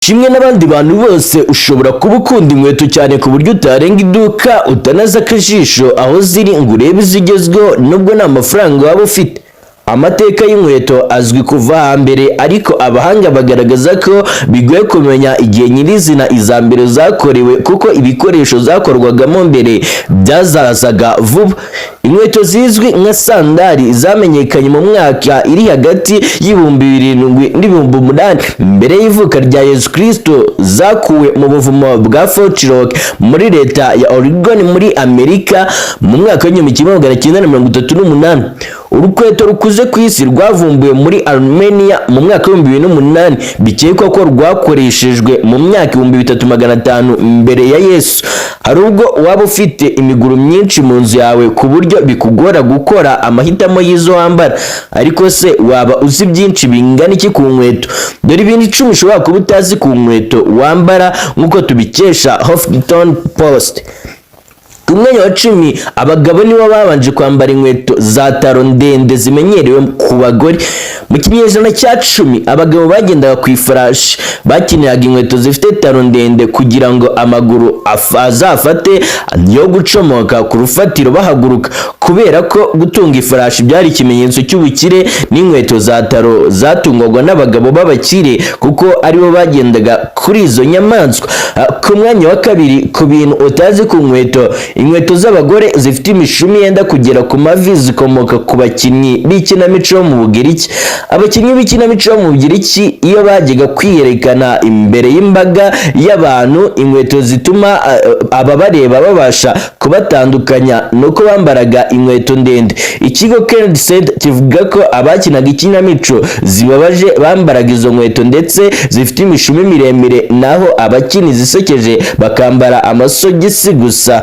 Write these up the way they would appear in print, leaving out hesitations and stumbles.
Kimwe n'abandi bantu bose ushobora kuba ukunda inkweto cyane ku buryo utarenga iduka utanaze akajisho aho ziri ngo urebe izigezweho nubwo nta mafaranga waba ufite. Amateka y'inkweto azwi kuva hambere, ariko abahanga bagaragaza ko bigoye kumenya igihe nyirizina iza mbere zakorewe kuko ibikoresho zakorwagamo mbere byazazaga vuba. Inkweto zizwi nka sandali zamenyekanye mu mwaka iri hagati y'ibihumbi 7 n'ibihumbi 8 mbere y'ivuka rya Yezu Kirisitu, zakuwe mu buvumo bwa Fort Rock muri leta ya Oregon muri Amerika mu mwaka wa 1938. Urukweto rukuze ku isi rwavumbuwe muri Armenia mu mwaka wa 2008, bikekwa ko rwakoreshejwe mu myaka 3500 mbere ya Yesu. Hari ubwo waba ufite imiguru myinshi mu nzu yawe ku buryo bikugora gukora amahitamo y'izo wambara, ariko se waba uzi byinshi bingana iki ku nkweto? Dore ibintu 10 ushobora kuba utazi ku nkweto wambara nk'uko tubikesha Huffington Post. Ku mwanya wa 10, abagabo nibo babanje kwambara inkweto za taro ndende zimenyerewe ku bagore. Mu kinyejana cya 10, abagabo bagendaga ku ifarashi bakiniraga inkweto zifite taro ndende kugira ngo amaguru azafate yo gucomoka ku rufatiro bahaguruka, kubera ko gutunga ifarashi byari ikimenyetso cy'ubukire, n'inkweto za taro zatungwaga n'abagabo b'abakire kuko aribo bagendaga kuri izo nyamaswa. Ku mwanya wa 2, ku bintu utazi ku nkweto, inkweto z'abagore zifite imishumi yenda kugera ku mavi zikomoka ku bakinnyi b'ikinamico yo mu Bugiriki. Abakinnyi b'ikinamico yo mu Bugiriki iyo bajyaga kwiyerekana imbere y'imbaga y'abantu, inkweto zituma ababareba babasha kubatandukanya nuko bambaraga inkweto ndende. Ikigo Kennedy Center kivuga ko abakinaga ikinamico zibabaje bambaraga izo nkweto ndetse zifite imishumi miremire, naho abakini zisekeje bakambara amasogisi gusa.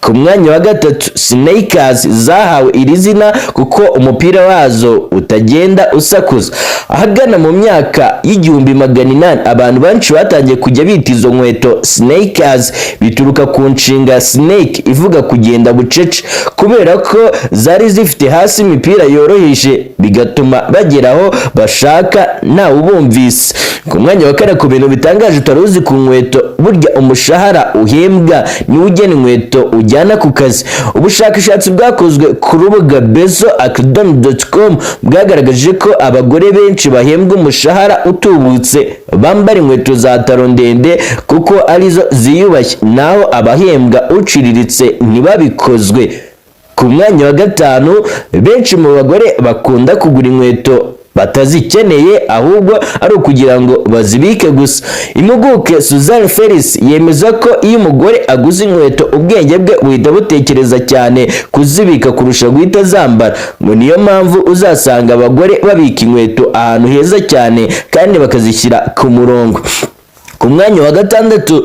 Ku mwanya wa 3, sneakers zahawe iri zina kuko umupira wazo utagenda usakuza. Ahagana mu myaka y'1800, abantu benshi batangiye kujya bita izo nkweto sneakers, bituruka ku nshinga snake ivuga kugenda bucece, kubera ko zari zifite hasi imipira yoroheje bigatuma bageraho bashaka nta ubumvise. Ku mwanya wa 4, ku bintu bitangaje utaruzi ku nkweto, burya umushahara uhembwa ni ugena inkweto ujyana ku kazi. Ubushakashatsi bwakozwe ku rubuga bezoacademy.com bwagaragaje ko abagore benshi bahembwa umushahara utubutse bambara inkweto za taro ndende kuko arizo ziyubashye, naho abahembwa uciriritse ntibabikozwe. Ku mwanya wa 5, benshi mu bagore bakunda kugura inkweto batazikeneye ahubwo ari ukugira ngo bazibike gusa. Impuguke Susan Ferris yemeza ko iyo umugore aguze inkweto, ubwenge bwe buhita butekereza cyane kuzibika kurusha guhita zambara. Ngo niyo mpamvu uzasanga abagore babika inkweto ahantu heza cyane kandi bakazishyira ku murongo. Ku mwanya wa 6,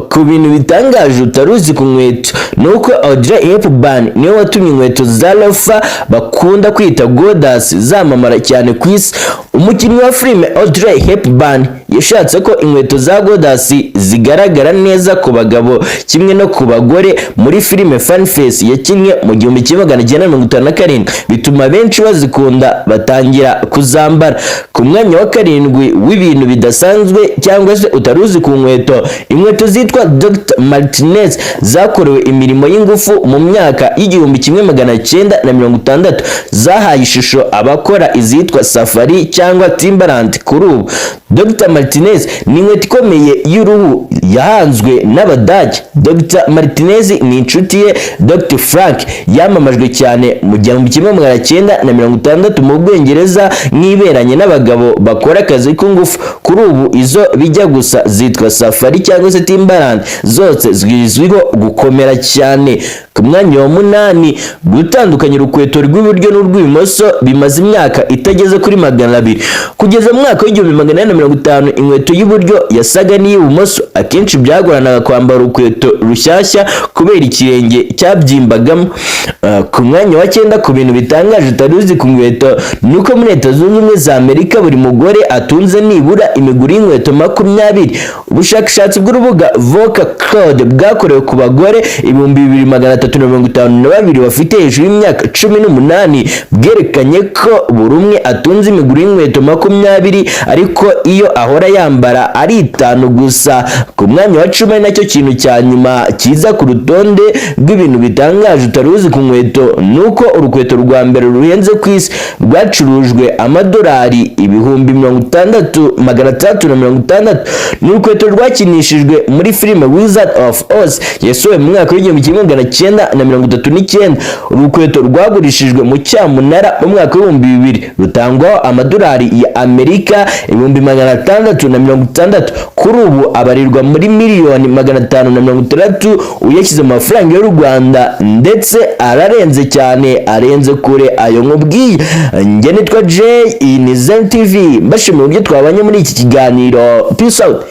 ku bintu bitangaje utaruzi ku nkweto, nuko Audrey Hepburn niwe watumye inkweto za loafer bakunda kwita godas zamamara cyane ku isi. Umukinnyi wa filime Audrey Hepburn yashatse ko inkweto za godas zigaragara neza ku bagabo kimwe no ku bagore muri filime Funny Face yakinnye mu 1957, bituma benshi bazikunda batangira kuzambara. Ku mwanya wa 7 w'ibintu bidasanzwe cyangwa se utaruzi ku nkweto, inkweto zitwa Dr. Martinez zakorewe imirimo y'ingufu mu myaka y'1960, zahaye ishusho abakora izitwa safari cyangwa Timberland. Kuri ubu Dr. Martinez ni inkweto ikomeye y'uruhu yahanzwe n'Abadage. Dr. Martinez ni inshuti ye Dr. Frank yamamajwe cyane mu 1960 mu Bwongereza nk'iberanye n'abagabo bakora akazi k'ingufu. Kuri ubu izo bijya gusa zitwa safari cyangwa se Timberland, zose zizwiho gukomera cyane. Ku mwanya wa 8, gutandukanya urukweto rw'iburyo n'urw'ibumoso bimaze imyaka itageze kuri 200. Kugeza mu mwaka w'1850, inkweto y'uburyo yasaga n'iy'ibumoso. Akenshi byagoranaga kwambara urukweto rushyashya kubera ikirenge cyabyimbagamo. Ku mwanya wa 9, ku bintu bitangaje utaruzi ku nkweto, nuko muri Leta Zunze Ubumwe za Amerika buri mugore atunze nibura imiguru y'inkweto 20. Ubushakashatsi bw'urubuga Voca Code bwakorewe ku bagore 2352 bafite hejuru y'imyaka 18 bwerekanye ko buri umwe atunze imiguru y'inkweto 20, ariko iyo ahora yambara ari 5 gusa. Ku mwanya wa 10 nacyo kintu cya nyuma kiza ku rutonde rw'ibintu bitangaje utari uzi ku nkweto nuko urukweto rwa mbere ruhenze ku isi rwacurujwe amadolari 60,660. N'urukweto rwakinishijwe muri filime Wizard of Oz yasohowe mu mwaka w'1939. Urukweto rwagurishijwe mu cyamunara mu mwaka w'2000 rutangwaho amadolari ya Amerika 660,000. Kuri ubu abarirwa muri miliyoni 560 uyashyize mu mafaranga y'u Rwanda, ndetse ararenze cyane, arenze kure ayo nkubwiye. Njye nitwa Jay, iyi ni Zen TV, mbashimiye uburyo twabanye muri iki kiganiro. Peace out.